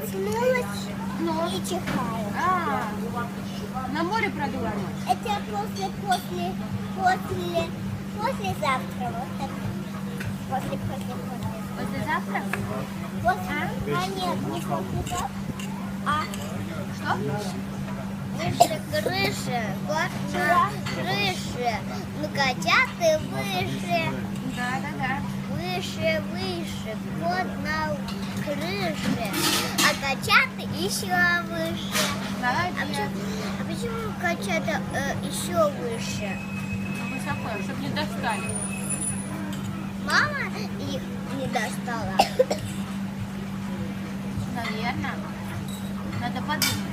проснулась и чихаю. На море продула ночь? Это после завтра. Вот так. После. Послезавтра? Нет, не после завтра, а Что? крыша. Вот на крыше. Ну, котята выше. Да. Выше. Вот на крыше. А котята еще выше. Молодец. А почему котята еще выше? Высоко, чтобы не достали. Мама их не достала. Наверное. Надо подумать.